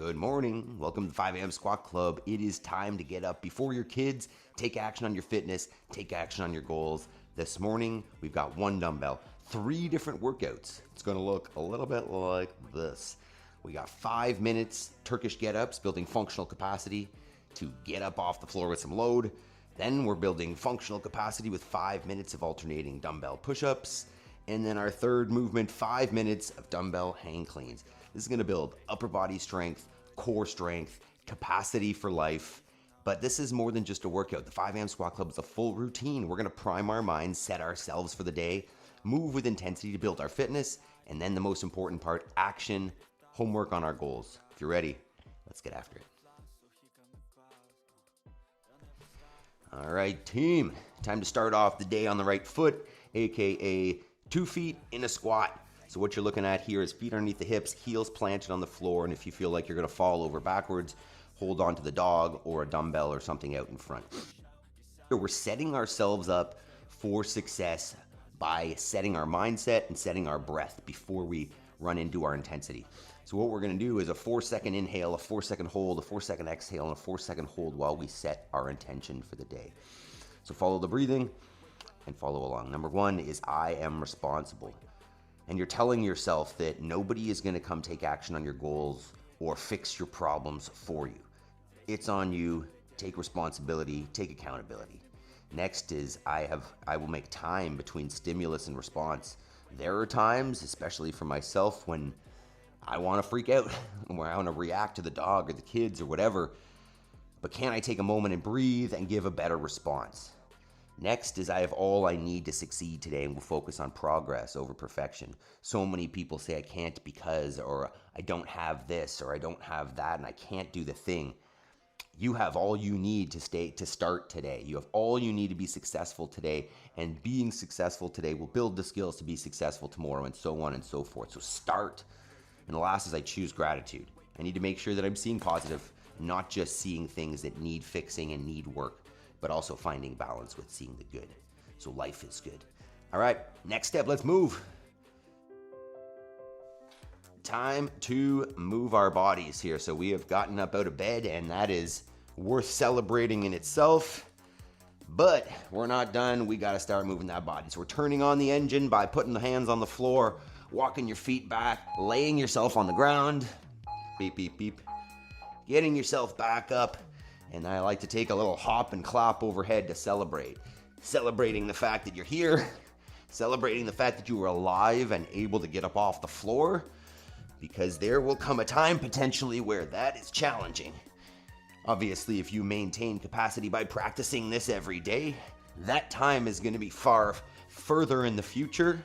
Good morning. Welcome to the 5 a.m. Squat Club. It is time to get up before your kids. Take action on your fitness. Take action on your goals. This morning, we've got one dumbbell, 3 different workouts. It's going to look a little bit like this. We got 5 minutes Turkish Get-Ups, building functional capacity to get up off the floor with some load. Then we're building functional capacity with 5 minutes of alternating dumbbell push-ups. And then our third movement, 5 minutes of dumbbell hang cleans. This is going to build upper body strength, core strength, capacity for life. But this is more than just a workout. The 5 a.m. Squat Club is a full routine. We're going to prime our minds, set ourselves for the day, move with intensity to build our fitness, and then the most important part, action, homework on our goals. If you're ready, let's get after it. All right, team. Time to start off the day on the right foot, aka 2 feet in a squat. So what you're looking at here is feet underneath the hips, heels planted on the floor, and if you feel like you're going to fall over backwards, hold on to the dog or a dumbbell or something out in front. We're setting ourselves up for success by setting our mindset and setting our breath before we run into our intensity. So what we're going to do is a 4-second inhale, a 4-second hold, a 4-second exhale, and a 4-second hold while we set our intention for the day. So follow the breathing and follow along. Number 1 is I am responsible. And you're telling yourself that nobody is going to come take action on your goals or fix your problems for you. It's on you. Take responsibility, take accountability. Next is I will make time between stimulus and response. There are times, especially for myself, when I want to freak out, where I want to react to the dog or the kids or whatever, but can I take a moment and breathe and give a better response? Next is I have all I need to succeed today and will focus on progress over perfection. So many people say I can't because, or I don't have this, or I don't have that, and I can't do the thing. You have all you need to start today. You have all you need to be successful today, and being successful today will build the skills to be successful tomorrow, and so on and so forth. So start. And the last is I choose gratitude. I need to make sure that I'm seeing positive, not just seeing things that need fixing and need work, but also finding balance with seeing the good. So life is good. All right, next step, let's move. Time to move our bodies here. So we have gotten up out of bed, and that is worth celebrating in itself. But we're not done. We got to start moving that body. So we're turning on the engine by putting the hands on the floor, walking your feet back, laying yourself on the ground. Beep, beep, beep. Getting yourself back up. And I like to take a little hop and clap overhead to celebrate. Celebrating the fact that you're here. Celebrating the fact that you were alive and able to get up off the floor. Because there will come a time potentially where that is challenging. Obviously, if you maintain capacity by practicing this every day, that time is going to be far further in the future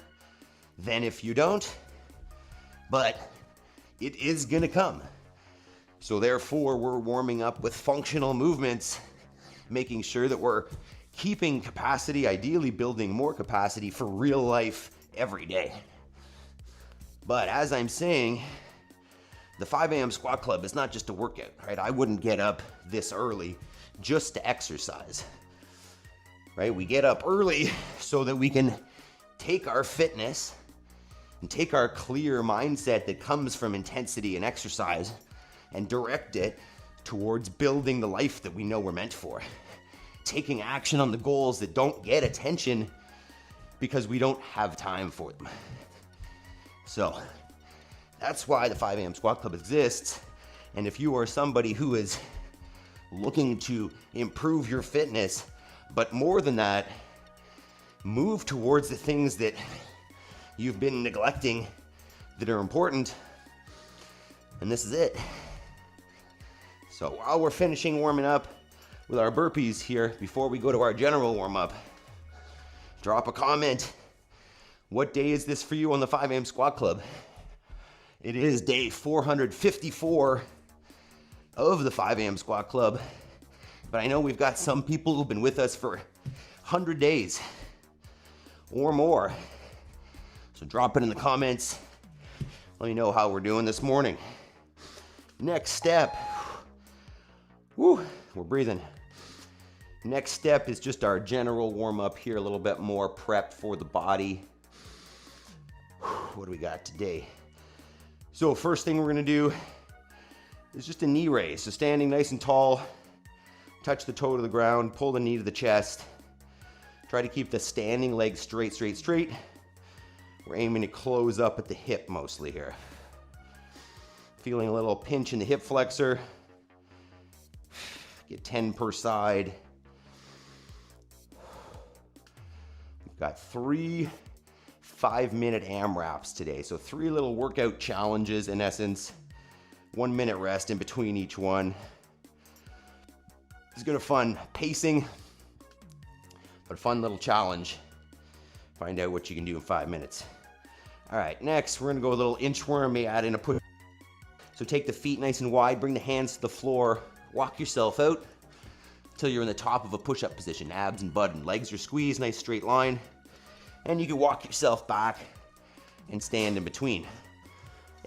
than if you don't. But it is going to come. So therefore, we're warming up with functional movements, making sure that we're keeping capacity, ideally building more capacity for real life every day. But as I'm saying, the 5 a.m. Squat Club is not just a workout, right? I wouldn't get up this early just to exercise, right? We get up early so that we can take our fitness and take our clear mindset that comes from intensity and exercise and direct it towards building the life that we know we're meant for. Taking action on the goals that don't get attention because we don't have time for them. So that's why the 5 a.m. Squat Club exists. And if you are somebody who is looking to improve your fitness, but more than that, move towards the things that you've been neglecting that are important, and this is it. So while we're finishing warming up with our burpees here, before we go to our general warm-up, drop a comment. What day is this for you on the 5 a.m. Squat Club? It is day 454 of the 5 a.m. Squat Club. But I know we've got some people who've been with us for 100 days or more. So drop it in the comments. Let me know how we're doing this morning. Next step. Woo, we're breathing. Next step is just our general warm-up here, a little bit more prep for the body. What do we got today? So first thing we're gonna do is just a knee raise. So standing nice and tall, touch the toe to the ground, pull the knee to the chest. Try to keep the standing leg straight, straight, straight. We're aiming to close up at the hip mostly here. Feeling a little pinch in the hip flexor. Get 10 per side. We've got 3 5-minute AMRAPs today. So 3 little workout challenges in essence. 1 minute rest in between each one. It's good fun pacing, but a fun little challenge. Find out what you can do in 5 minutes. All right, next we're gonna go a little inchworm, may add in a push. So take the feet nice and wide, bring the hands to the floor, walk yourself out until you're in the top of a push-up position. Abs and butt and legs are squeezed, nice straight line. And you can walk yourself back and stand in between.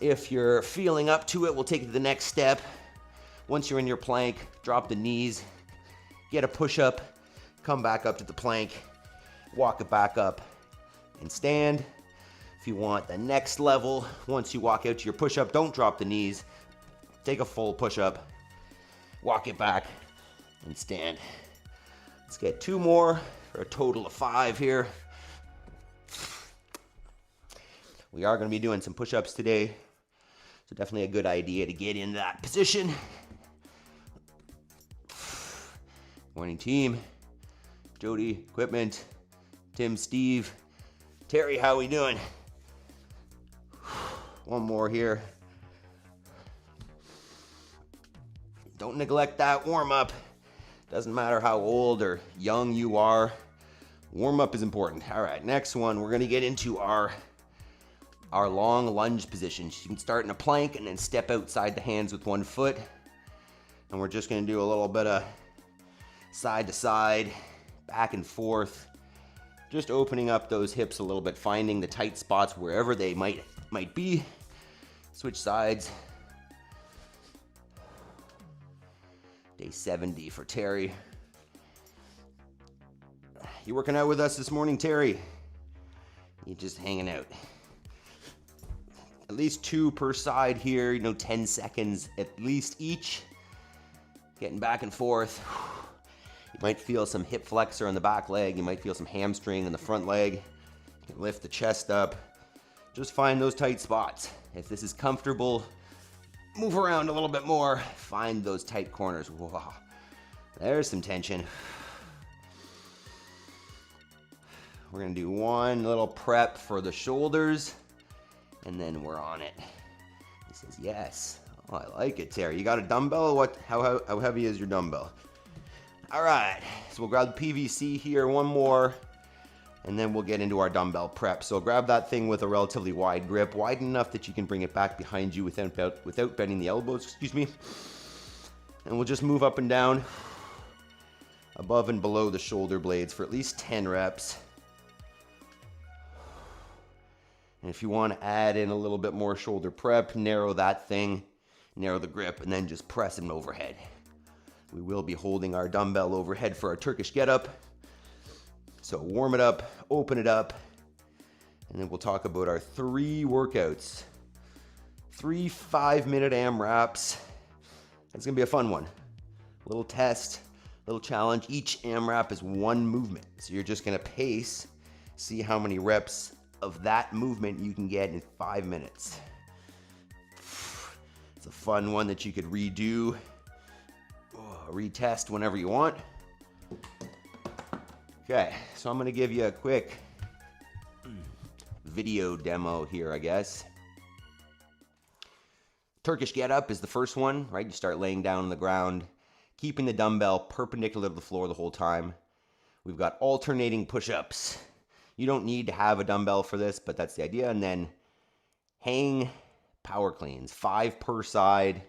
If you're feeling up to it, we'll take it to the next step. Once you're in your plank, drop the knees, get a push-up, come back up to the plank, walk it back up and stand. If you want the next level, once you walk out to your push-up, don't drop the knees. Take a full push-up, walk it back and stand. Let's get 2 more for a total of 5 here. We are going to be doing some push-ups today, so definitely a good idea to get in that position. Morning team. Jody, equipment, Tim, Steve, Terry, how we doing? 1 more here. Don't neglect that warm-up. Doesn't matter how old or young you are. Warm-up is important. All right, next one, we're gonna get into our long lunge position. You can start in a plank and then step outside the hands with 1 foot. And we're just gonna do a little bit of side to side, back and forth. Just opening up those hips a little bit, finding the tight spots wherever they might be. Switch sides. Day 70 for Terry. You working out with us this morning, Terry? You just hanging out. At least 2 per side here, 10 seconds at least each. Getting back and forth. You might feel some hip flexor on the back leg. You might feel some hamstring in the front leg. You can lift the chest up. Just find those tight spots. If this is comfortable, move around a little bit more. Find those tight corners. Whoa. There's some tension. We're gonna do 1 little prep for the shoulders, and then we're on it. He says, yes. Oh, I like it, Terry. You got a dumbbell? How heavy is your dumbbell? All right, so we'll grab the PVC here, 1 more, and then we'll get into our dumbbell prep. So grab that thing with a relatively wide grip, wide enough that you can bring it back behind you without bending the elbows, excuse me. And we'll just move up and down, above and below the shoulder blades for at least 10 reps. And if you want to add in a little bit more shoulder prep, narrow that thing, narrow the grip, and then just press them overhead. We will be holding our dumbbell overhead for our Turkish Get-Up. So warm it up, open it up, and then we'll talk about our 3 workouts. 3 5-minute AMRAPs. It's gonna be a fun one. Little test, little challenge. Each AMRAP is 1 movement. So you're just gonna pace, see how many reps of that movement you can get in 5 minutes. It's a fun one that you could redo, retest whenever you want. Okay, so I'm gonna give you a quick video demo here, I guess. Turkish Get-Up is the first one, right? You start laying down on the ground, keeping the dumbbell perpendicular to the floor the whole time. We've got alternating push-ups. You don't need to have a dumbbell for this, but that's the idea. And then hang power cleans, 5 per side,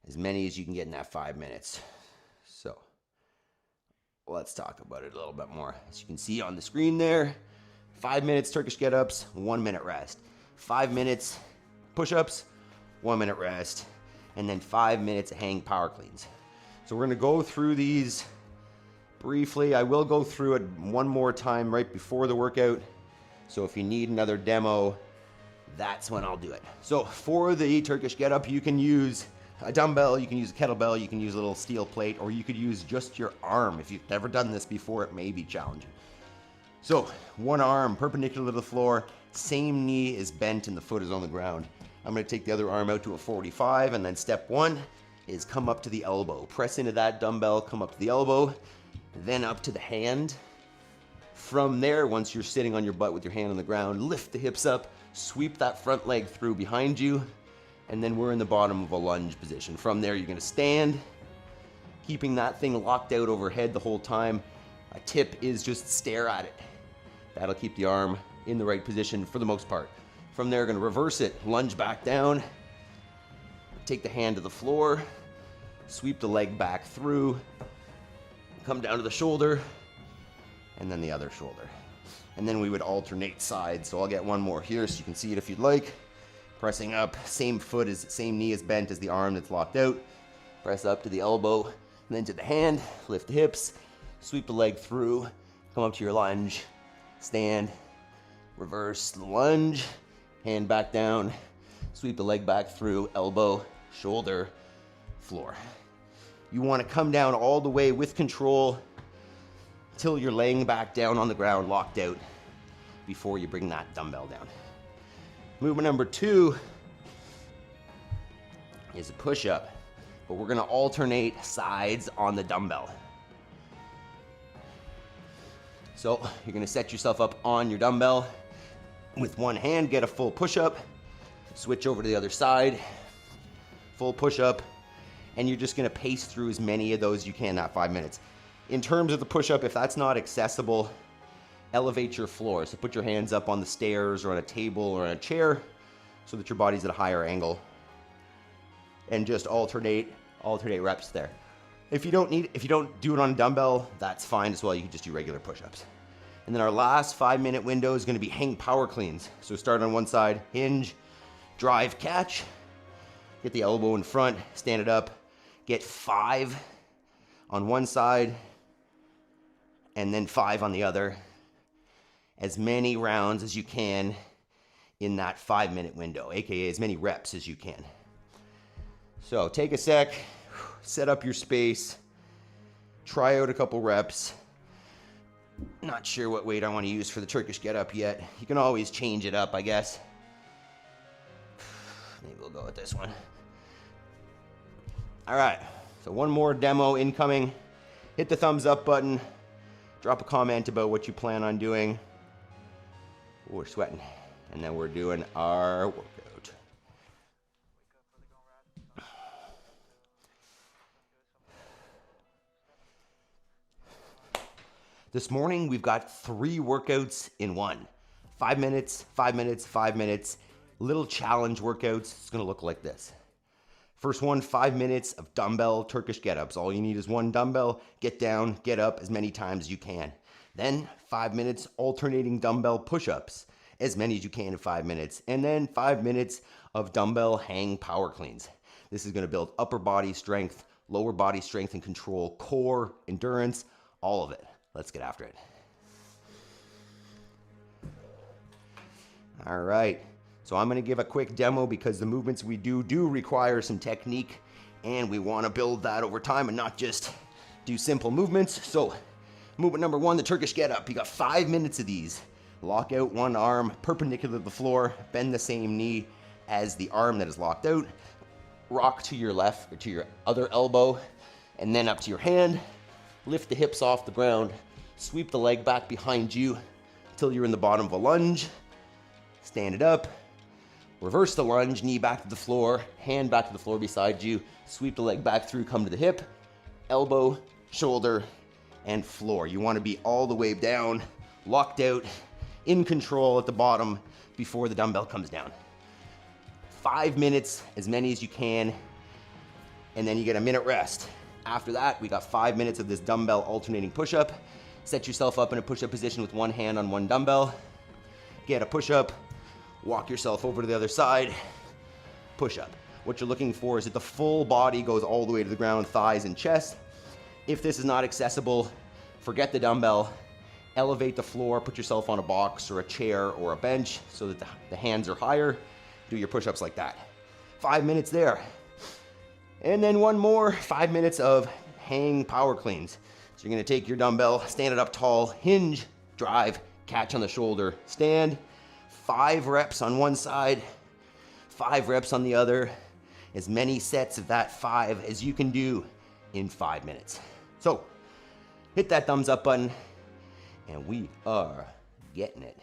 as many as you can get in that 5 minutes. So let's talk about it a little bit more. As you can see on the screen there, 5 minutes Turkish Get-Ups, 1 minute rest. 5 minutes push-ups, 1 minute rest, and then 5 minutes of hang power cleans. So we're gonna go through these briefly. I will go through it 1 more time right before the workout. So if you need another demo, that's when I'll do it. So for the Turkish Get-Up, you can use a dumbbell, you can use a kettlebell, you can use a little steel plate, or you could use just your arm. If you've never done this before, it may be challenging. So one arm perpendicular to the floor, same knee is bent and the foot is on the ground. I'm gonna take the other arm out to a 45, and then step one is come up to the elbow. Press into that dumbbell, come up to the elbow, then up to the hand. From there, once you're sitting on your butt with your hand on the ground, lift the hips up, sweep that front leg through behind you, and then we're in the bottom of a lunge position. From there, you're gonna stand, keeping that thing locked out overhead the whole time. A tip is just stare at it. That'll keep the arm in the right position for the most part. From there, gonna reverse it, lunge back down, take the hand to the floor, sweep the leg back through, come down to the shoulder, and then the other shoulder. And then we would alternate sides. So I'll get one more here so you can see it if you'd like. Pressing up, same knee is bent as the arm that's locked out. Press up to the elbow, and then to the hand, lift the hips, sweep the leg through, come up to your lunge, stand, reverse the lunge, hand back down, sweep the leg back through, elbow, shoulder, floor. You want to come down all the way with control till you're laying back down on the ground, locked out, before you bring that dumbbell down. Movement number 2 is a push-up, but we're gonna alternate sides on the dumbbell. So you're gonna set yourself up on your dumbbell. With one hand, get a full push-up, switch over to the other side, full push-up, and you're just gonna pace through as many of those as you can, that 5 minutes. In terms of the push-up, if that's not accessible, elevate your floor. So put your hands up on the stairs or on a table or on a chair so that your body's at a higher angle. And just alternate reps there. If you don't do it on a dumbbell, that's fine as well. You can just do regular push-ups. And then our last 5-minute window is gonna be hang power cleans. So start on one side, hinge, drive, catch, get the elbow in front, stand it up, get 5 on one side, and then 5 on the other. As many rounds as you can in that 5-minute window, AKA as many reps as you can. So take a sec, set up your space, try out a couple reps. Not sure what weight I want to use for the Turkish Get-Up yet. You can always change it up, I guess. Maybe we'll go with this one. All right, so one more demo incoming. Hit the thumbs up button. Drop a comment about what you plan on doing. Ooh, we're sweating. And then we're doing our workout. This morning, we've got 3 workouts in one. 5 minutes, 5 minutes, 5 minutes. Little challenge workouts. It's gonna look like this. First one, 5 minutes of dumbbell Turkish Get-Ups. All you need is one dumbbell. Get down, get up as many times as you can. Then 5 minutes alternating dumbbell push-ups, as many as you can in 5 minutes. And then 5 minutes of dumbbell hang power cleans. This is gonna build upper body strength, lower body strength and control, core, endurance, all of it. Let's get after it. All right, so I'm gonna give a quick demo because the movements we do require some technique, and we wanna build that over time and not just do simple movements. So movement number 1, the Turkish Get-Up. You got 5 minutes of these. Lock out one arm perpendicular to the floor, bend the same knee as the arm that is locked out. Rock to your left or to your other elbow, and then up to your hand. Lift the hips off the ground, sweep the leg back behind you until you're in the bottom of a lunge. Stand it up, reverse the lunge, knee back to the floor, hand back to the floor beside you, sweep the leg back through, come to the hip, elbow, shoulder, and floor. You want to be all the way down, locked out, in control at the bottom before the dumbbell comes down. 5 minutes, as many as you can, and then you get a minute rest. After that, we got 5 minutes of this dumbbell alternating push-up. Set yourself up in a push-up position with one hand on one dumbbell. Get a push-up, walk yourself over to the other side, push-up. What you're looking for is that the full body goes all the way to the ground, thighs and chest. If this is not accessible, forget the dumbbell, elevate the floor, put yourself on a box or a chair or a bench so that the hands are higher. Do your push-ups like that. 5 minutes there. And then one more, 5 minutes of hang power cleans. So you're gonna take your dumbbell, stand it up tall, hinge, drive, catch on the shoulder, stand, 5 reps on one side, 5 reps on the other, as many sets of that 5 as you can do in 5 minutes. So hit that thumbs up button, and we are getting it.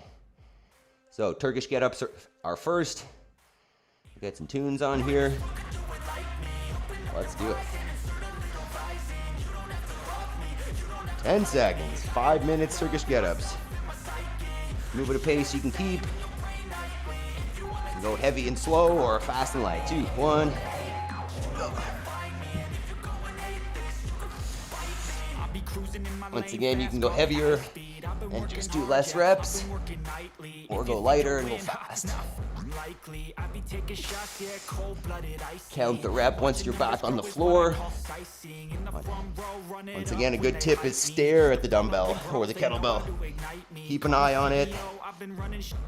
So Turkish Get-Ups are first. We got some tunes on here. Let's do it. 10 seconds, 5 minutes Turkish Get-Ups. Move at a pace you can keep. You can go heavy and slow or fast and light. 2, 1, go. Once again, you can go heavier and just do less reps, or go lighter and go fast. Count the rep once you're back on the floor. Once again, a good tip is stare at the dumbbell or the kettlebell. Keep an eye on it.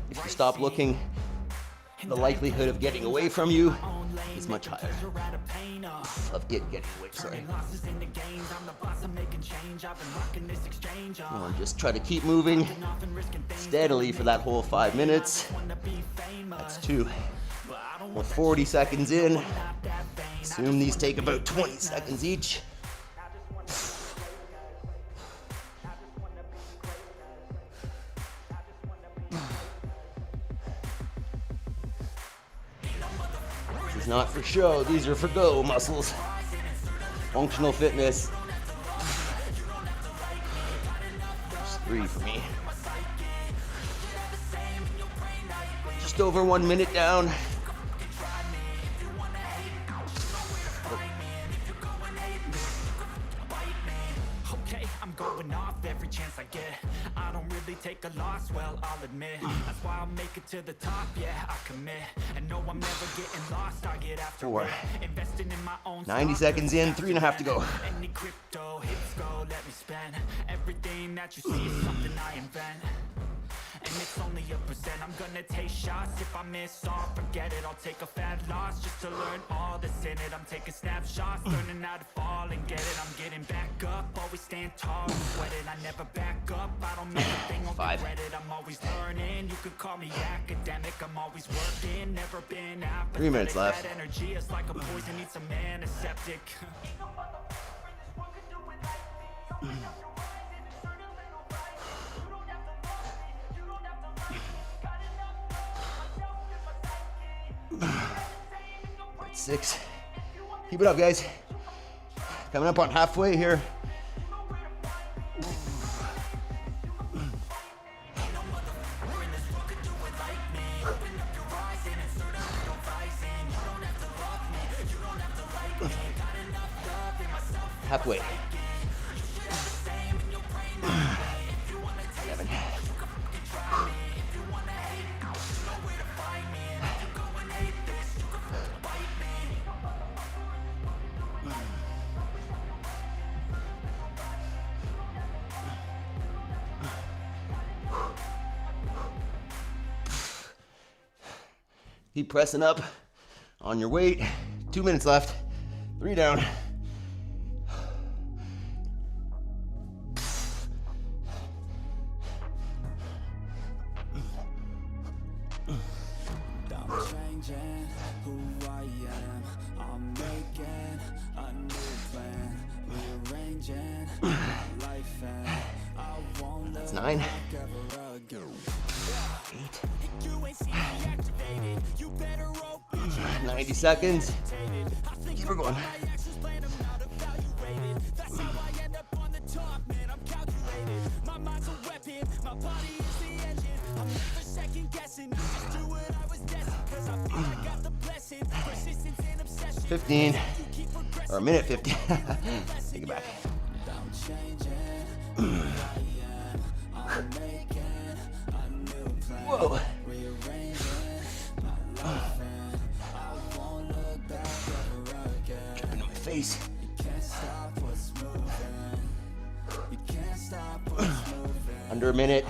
If you stop looking, the likelihood of getting away from you is much higher. Of it getting away, sorry. Just try to keep moving steadily for that whole 5 minutes. That's 2. We're 40 seconds in. Assume these take about 20 seconds each. This is not for show, these are for go muscles. Functional fitness. There's 3 for me. Just over 1 minute down. Going off every chance I get. I don't really take a loss, well, I'll admit. That's why I'll make it to the top, yeah, I commit. And no, I'm never getting lost, I get after 4. it. Investing in my own 90 seconds in, 3.5 to go. Any crypto hits go, let me spend. Everything that you see is something I invent. And it's only a percent. I'm gonna take shots. If I miss all, forget it. I'll take a fat loss just to learn all that's in it. I'm taking snapshots, learning how to fall and get it. I'm getting back up, always stand tall and sweat it. I never back up, I don't make a thing, I'll regret it. I'm always learning, you could call me academic. I'm always working, never been apathetic. 3 minutes left. That energy is like a poison, needs some antiseptic. That's 6. Keep it up, guys. Coming up on halfway here. Halfway. 7. 'Keep pressing up on your weight. 2 minutes left. 3 down. Changing who I am, I'm making a new plan, rearranging life, and I won't That's 9. 8. 90 seconds. Keep her going. Persistence 15 or a minute 15. Take it back. Whoa. Drip into my face. Under a minute.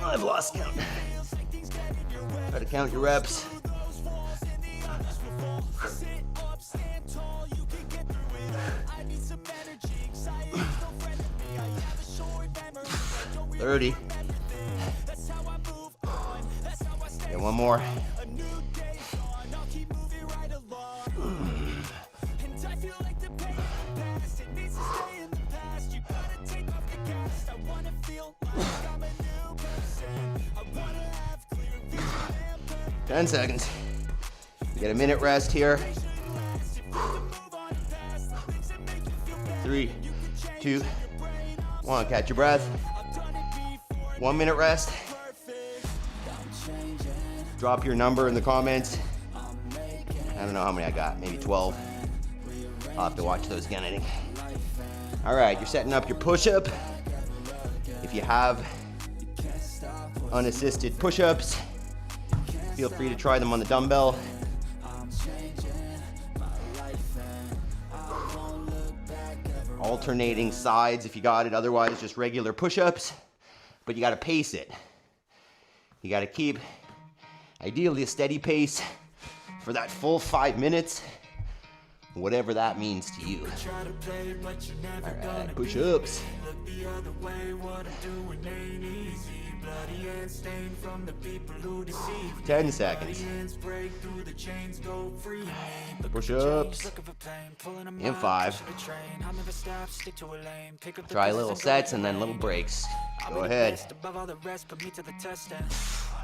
I've lost count. Try to count your reps. 30. Get one more. Ten seconds. Get a minute rest here. 3, 2, 1. Catch your breath. 1 minute rest. Drop your number in the comments. I don't know how many I got, maybe 12. I'll have to watch those again, I think. All right, you're setting up your push-up. If you have unassisted push-ups, feel free to try them on the dumbbell. Alternating sides if you got it, otherwise just regular push-ups. But you gotta pace it. You gotta keep, ideally, a steady pace for that full 5 minutes, whatever that means to you. All right, push-ups. 10 seconds. Push-ups. In 5. Try little sets and then little breaks. Go ahead.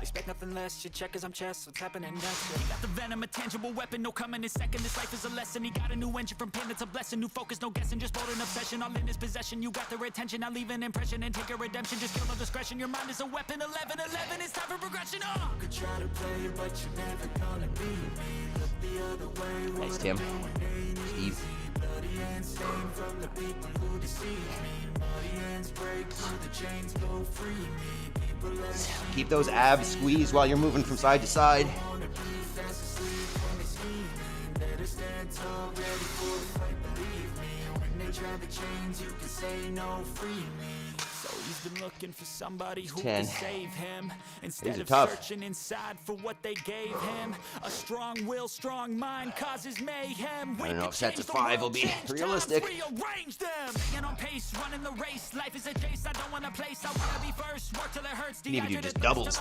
Expect nothing less, you check as I'm chess, what's happening next? He got the venom, a tangible weapon, no coming in second. This life is a lesson, he got a new engine from pain, it's a blessing. New focus, no guessing, just bold and obsession. All in his possession, you got their attention. I'll leave an impression and take a redemption. Just kill no discretion, your mind is a weapon. 11, it's time for progression. Could try to play it, but you're never gonna beat me. Look the other way. Thanks, Tim. Steve. Bloody hands stained from the people who deceive me. Bloody hands break through the chains, go free me. Keep those abs squeezed while you're moving from side to side. So he's been looking for somebody who can save him instead of searching inside for what they gave him. A strong will, strong mind causes mayhem. I don't know if sets of 5 will be realistic. Rearrange them. On pace, running the race. Life is a chase. I don't want to place. I want to be first. Work till it hurts. You need to do just doubles.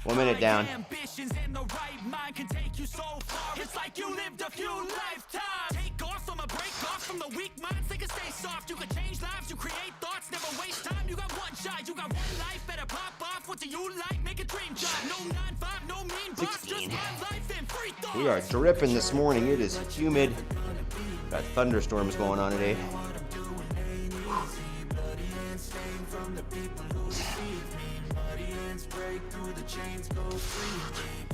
1 minute down. Ambitions in the right mind can take you so far. It's like you lived a few lifetimes. Take off from a break off from the weak minds. They can stay soft. You can change lives. You create thoughts. Never waste time. You got one shot. You got one life. Better pop off. What do you like? Make a dream job. No 9-5. No mean boss. Just one life and free thoughts. We are dripping this morning. It is humid. Got thunderstorms going on today. Break through the chains, go free.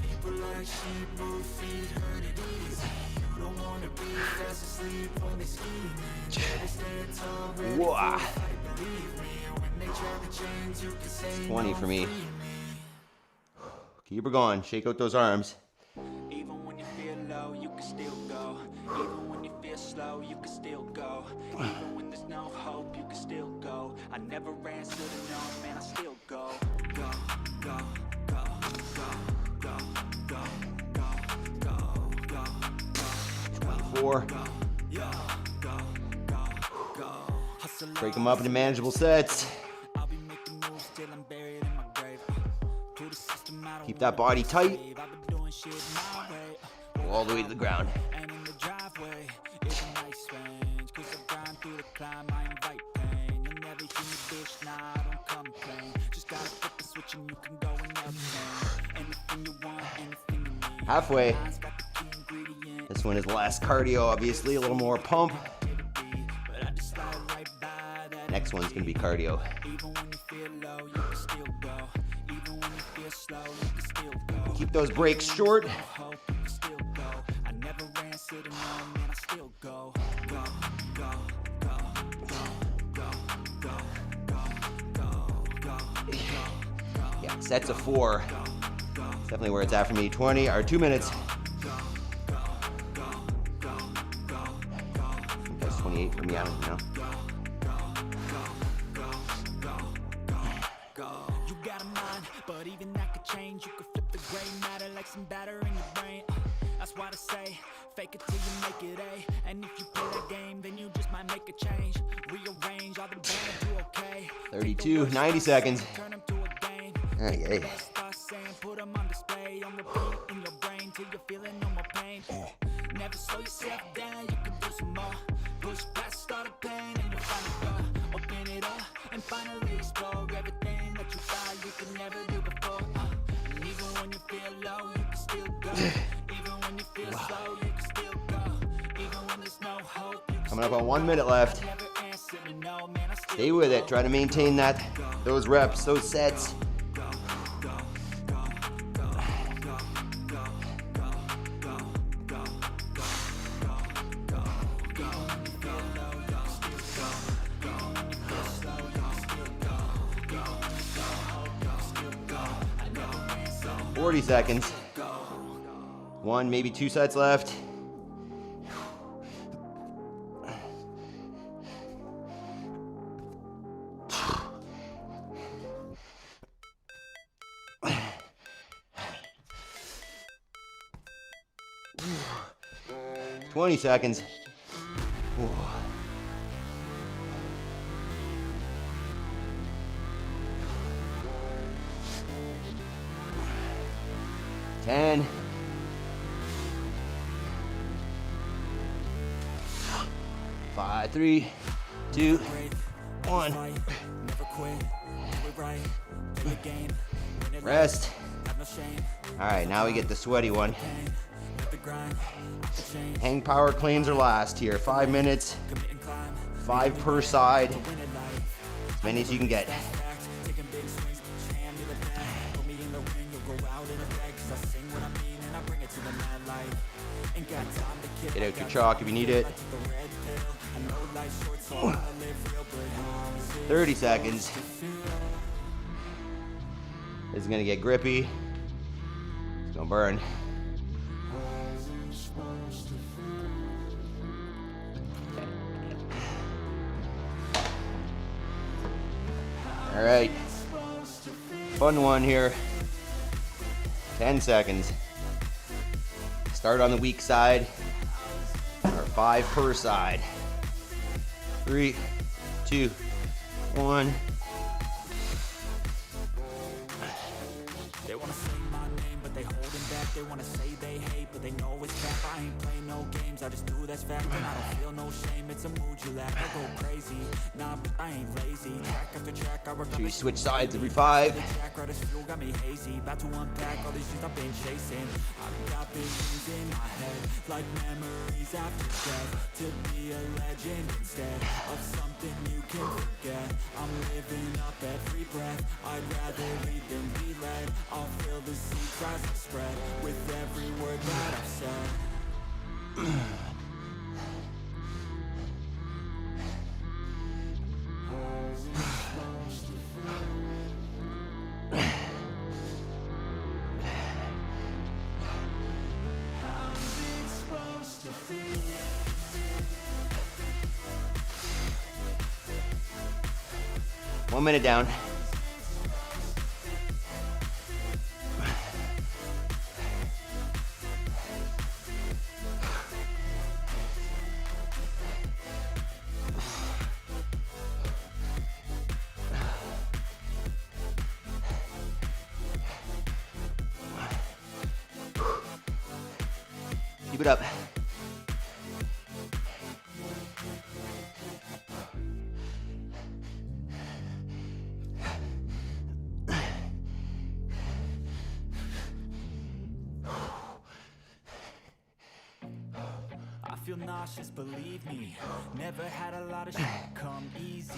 People like sheep move feet, hurt it easy. You don't want to be fast asleep when they scheme. Better stand tall, ready for the fight, believe me. When they try the chains, you can say 20 for me. Keep her going, shake out those arms. Even when you feel low, you can still go. Even when you feel slow, you can still go. Even when there's no hope, you can still go. I never ran, stood alone, man, I still go. Go, go, go, go, go, go, go, go, go, go. 24. Break them up into manageable sets. Keep that body tight. Go all the way to the ground. Halfway. This one is less cardio, obviously, a little more pump. Next one's gonna be cardio. Keep those breaks short. Yeah, sets of 4. Definitely where it's at for me. 20 or 2 minutes. That's 28 for me. I don't know. You got a mind, but even that could change. You could flip the gray matter like some batter in your brain. That's why I say, fake it till you make it A. And if you play the game, then you just might make a change. Rearrange all the bad, do okay. 32, 90 seconds. Turn them to a game. Okay. Put them on display, on repeat in your brain till you're feeling no more pain. Never slow yourself down, you can do some more. Push past all the pain and you'll find a door. Open it up and finally explore everything that you thought you could never do before. And even when you feel low, you can still go. Even when you feel slow, you can still go. Even when there's no hope, you can Coming up on 1 minute left. never answer to no, man, I still Stay with it. Try to maintain those reps, those sets. go. 40 seconds. 1, maybe 2 sets left. Twenty seconds. Ooh. 10. 5, 3, 2, 1. Rest. All right, now we get the sweaty one. Hang power cleans are last here. 5 minutes, 5 per side, as many as you can get. Get out your chalk if you need it. 30 seconds. This is gonna get grippy. It's gonna burn. All right, fun one here. 10 seconds. Start on the weak side, or 5 per side. 3, 2, 1. They wanna say my name, but they holding back. They wanna say they hate, but they know it's cap. I ain't play no games, I just do that's fact. And I don't feel no shame, it's a mood you lack. I go crazy, nah, but I ain't lazy. Track after track, I work on So you switch sides every 5. fuel got me hazy. About to unpack all these things I've been chasing. I've got visions in my head, like memories after death. To be a legend instead of something you can forget. I'm living up every breath. I'd rather lead than be led. I'll feel the seeds as they spread with every word that I've said. One minute down. Keep it up. I feel nauseous, believe me. Never had a lot of shit come easy.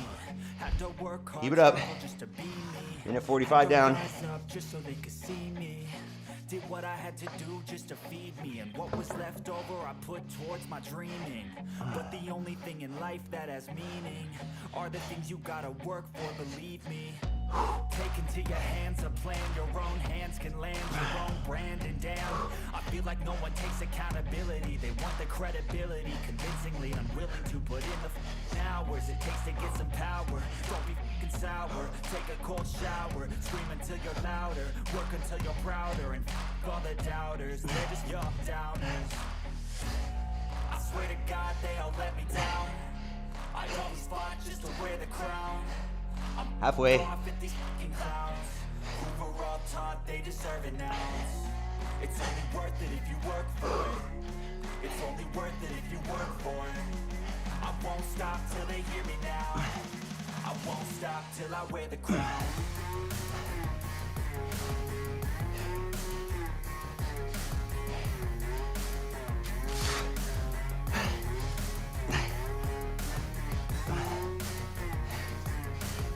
Had to work hard. Keep it up. Just to be me. Minute 45 down. Rise up just so they could see me. Did what I had to do just to feed me, and what was left over I put towards my dreaming. But the only thing in life that has meaning are the things you gotta work for, believe me. Take into your hands a plan, your own hands can land your own brand. And damn, I feel like no one takes accountability. They want the credibility, convincingly unwilling to put in the hours it takes to get some power. Don't be f***ing sour, take a cold shower, scream you're louder. Work until you're prouder. And all the doubters, they're just your downers. I swear to God they all let me down. I always fought just to wear the crown. I'm halfway. off at these fucking clowns who were all taught they deserve an ounce. It's only worth it if you work for it. It's only worth it if you work for it. I won't stop till they hear me now. I won't stop till I wear the crown.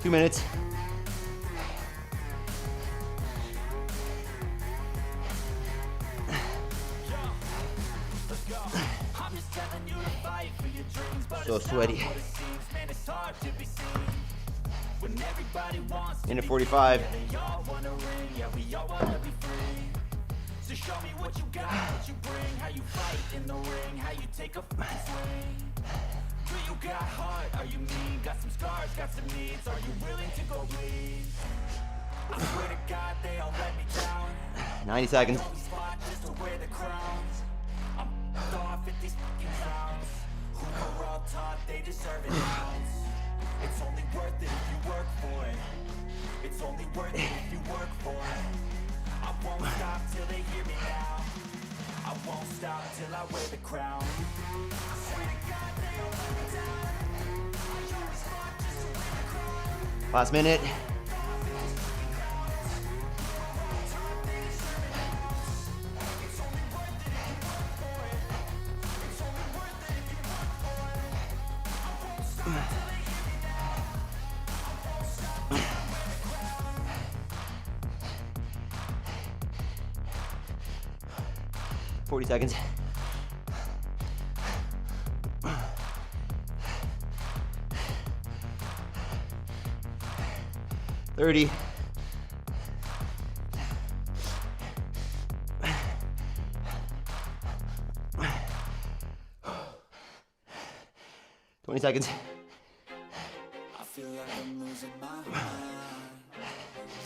2 minutes. So sweaty. Minute 45. So show me what you got, what you bring, how you fight in the ring, how you take a swing. Do you got heart? Are you mean? Got some scars, got some needs. Are you willing to go bleed? I swear to God they all let me down. 90 seconds. Just to wear the crowns. I'm off at these fucking clowns who were all taught they deserve an ounce. It's only worth it if you work for it. It's only worth it if you work for it. I won't stop till they hear me now. I won't stop till I wear the crown. I swear to God they all let me down. I always fought just to wear the crown. Last minute. It's only worth it if you work for it. It's only worth it if you work for it. I won't stop till they hear me now. I won't stop till I wear the crown. 40 seconds. 30. 20 seconds. I feel like I'm losing my mind.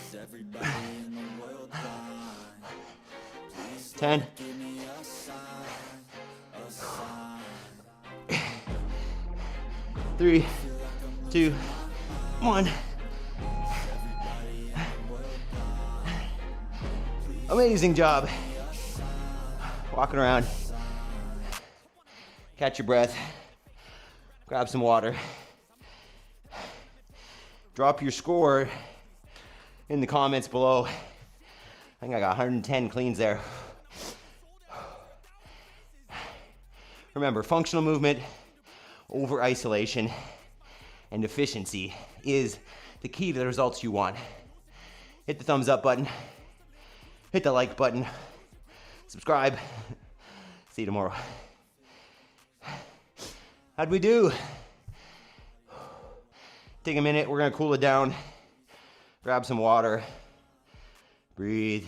Is everybody in the world blind? Please 10. Give me a sign, a sign. 3, 2, 1. Amazing job. Walking around. Catch your breath. Grab some water. Drop your score in the comments below. I think I got 110 cleans there. Remember, functional movement over isolation and efficiency is the key to the results you want. Hit the thumbs up button. Hit the like button. Subscribe. See you tomorrow. How'd we do? Take a minute. We're going to cool it down. Grab some water. Breathe.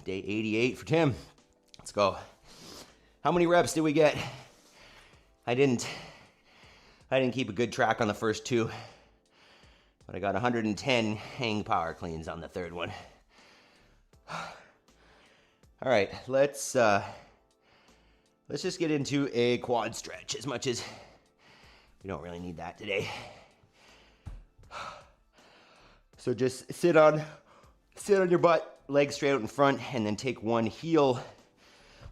Day 88 for Tim. Let's go. How many reps did we get? I didn't keep a good track on the first two, but I got 110 hang power cleans on the third one. All right, let's just get into a quad stretch, as much as we don't really need that today. So just sit on your butt, legs straight out in front, and then take one heel,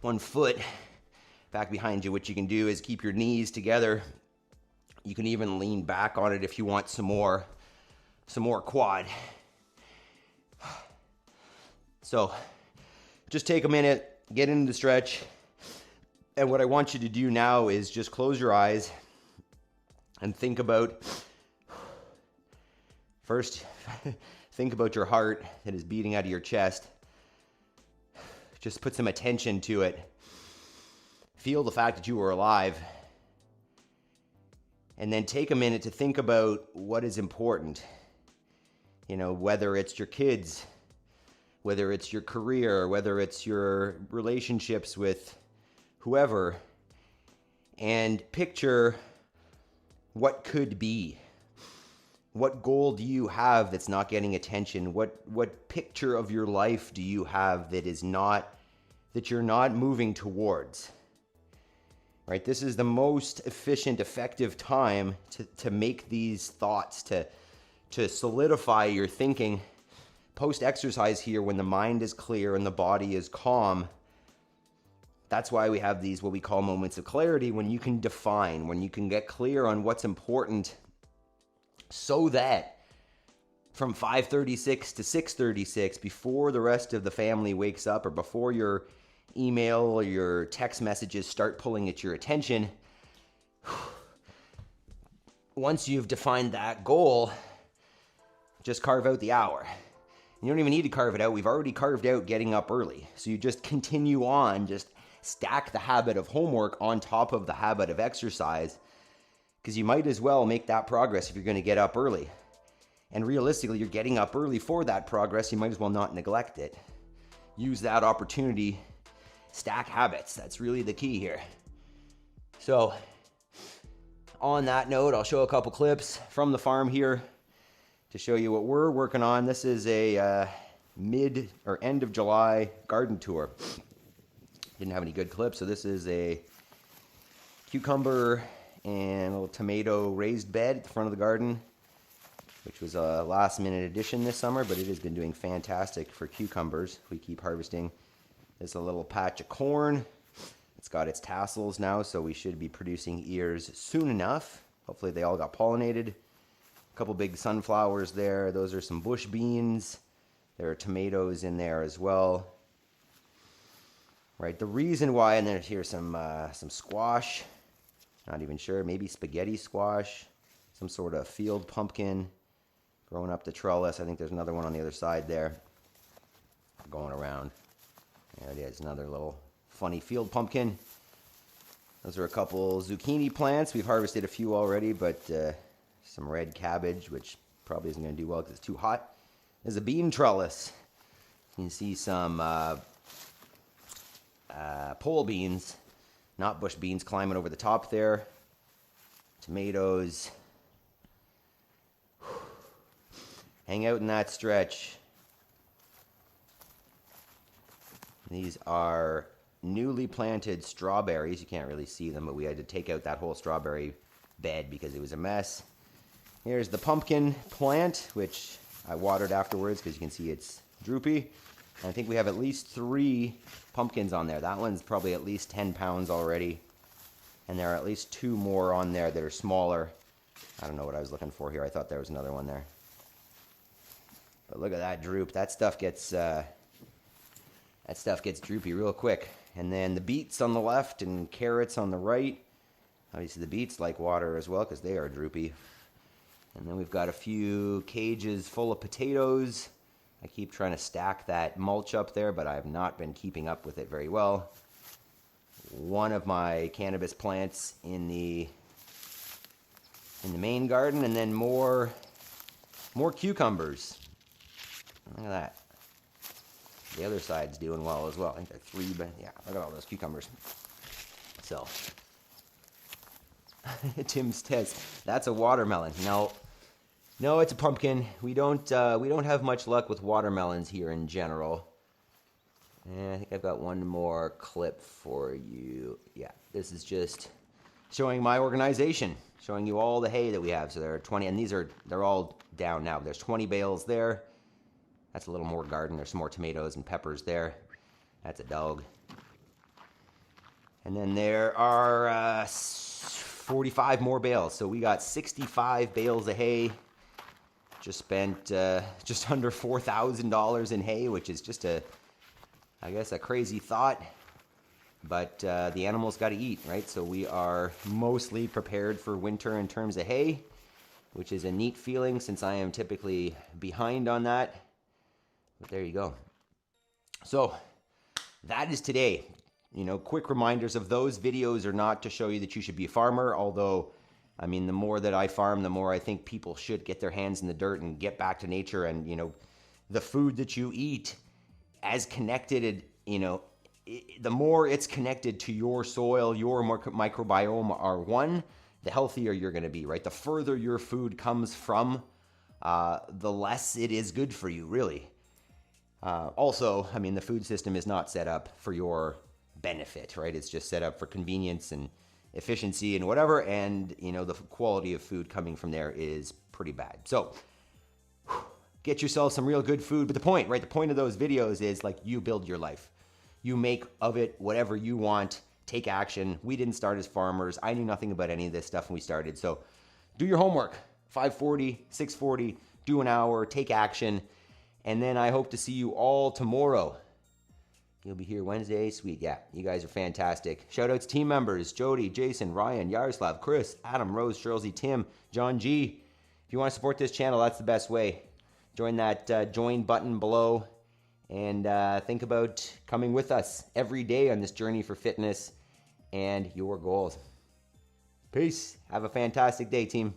one foot back behind you. What you can do is keep your knees together. You can even lean back on it if you want some more quad. So just take a minute, get into the stretch. And what I want you to do now is just close your eyes and think about, first, think about your heart that is beating out of your chest. Just put some attention to it. Feel the fact that you are alive. And then take a minute to think about what is important. You know, whether it's your kids, whether it's your career, whether it's your relationships with whoever, and picture what could be. What goal do you have that's not getting attention? What picture of your life do you have that you're not moving towards? Right? This is the most efficient, effective time to make these thoughts, to solidify your thinking. Post-exercise here, when the mind is clear and the body is calm, that's why we have these, what we call moments of clarity, when you can define, when you can get clear on what's important, so that from 5:36 to 6:36, before the rest of the family wakes up, or before your email or your text messages start pulling at your attention, once you've defined that goal, just carve out the hour. You don't even need to carve it out. We've already carved out getting up early. So you just continue on, just stack the habit of homework on top of the habit of exercise, because you might as well make that progress if you're going to get up early. And realistically, you're getting up early for that progress. You might as well not neglect it. Use that opportunity. Stack habits. That's really the key here. So on that note, I'll show a couple clips from the farm here to show you what we're working on. This is a mid or end of July garden tour. Didn't have any good clips, so this is a cucumber and a little tomato raised bed at the front of the garden, which was a last minute addition this summer, but it has been doing fantastic for cucumbers. We keep harvesting. There's a little patch of corn. It's got its tassels now, so we should be producing ears soon enough. Hopefully they all got pollinated. A couple big sunflowers there. Those are some bush beans. There are tomatoes in there as well. Right, the reason why, and then here's some squash. Not even sure, maybe spaghetti squash. Some sort of field pumpkin growing up the trellis. I think there's another one on the other side there going around. There it is, another little funny field pumpkin. Those are a couple zucchini plants. We've harvested a few already, but some red cabbage, which probably isn't going to do well because it's too hot. There's a bean trellis. You can see some pole beans, not bush beans, climbing over the top there. Tomatoes. Hang out in that stretch. These are newly planted strawberries. You can't really see them, but we had to take out that whole strawberry bed because it was a mess. Here's the pumpkin plant, which I watered afterwards because you can see it's droopy. And I think we have at least 3 pumpkins on there. That one's probably at least 10 pounds already. And there are at least 2 more on there that are smaller. I don't know what I was looking for here. I thought there was another one there. But look at that droop. That stuff gets droopy real quick. And then the beets on the left and carrots on the right. Obviously the beets like water as well because they are droopy. And then we've got a few cages full of potatoes. I keep trying to stack that mulch up there, but I have not been keeping up with it very well. One of my cannabis plants in the main garden, and then more cucumbers. Look at that. The other side's doing well as well. I think they're 3, but yeah, look at all those cucumbers. So, Tim says that's a watermelon. No, it's a pumpkin. We don't have much luck with watermelons here in general. And I think I've got one more clip for you. Yeah, this is just showing my organization, showing you all the hay that we have. So there are 20, and they're all down now. There's 20 bales there. That's a little more garden. There's some more tomatoes and peppers there. That's a dog. And then there are 45 more bales. So we got 65 bales of hay. Just spent just under $4,000 in hay, which is just a crazy thought. But the animals got to eat, right? So we are mostly prepared for winter in terms of hay, which is a neat feeling since I am typically behind on that. But there you go. So that is today. Quick reminders of those videos are not to show you that you should be a farmer, although the more that I farm, the more I think people should get their hands in the dirt and get back to nature. And, the food that you eat as connected, the more it's connected to your soil, your microbiome are one, the healthier you're going to be, right? The further your food comes from, the less it is good for you, really. Also, I mean, the food system is not set up for your benefit, right? It's just set up for convenience and efficiency and whatever, and the quality of food coming from there is pretty bad. So get yourself some real good food. But the point of those videos is like, you build your life. You make of it whatever you want. Take action. We didn't start as farmers. I knew nothing about any of this stuff when we started. So do your homework. 5:40, 6:40, do an hour, take action. And then I hope to see you all tomorrow. You'll be here Wednesday. Sweet. Yeah, you guys are fantastic. Shout out to team members: Jody, Jason, Ryan, Yaroslav, Chris, Adam, Rose, Shirley, Tim, John G. If you want to support this channel, that's the best way. Join that join button below, and think about coming with us every day on this journey for fitness and your goals. Peace. Have a fantastic day, team.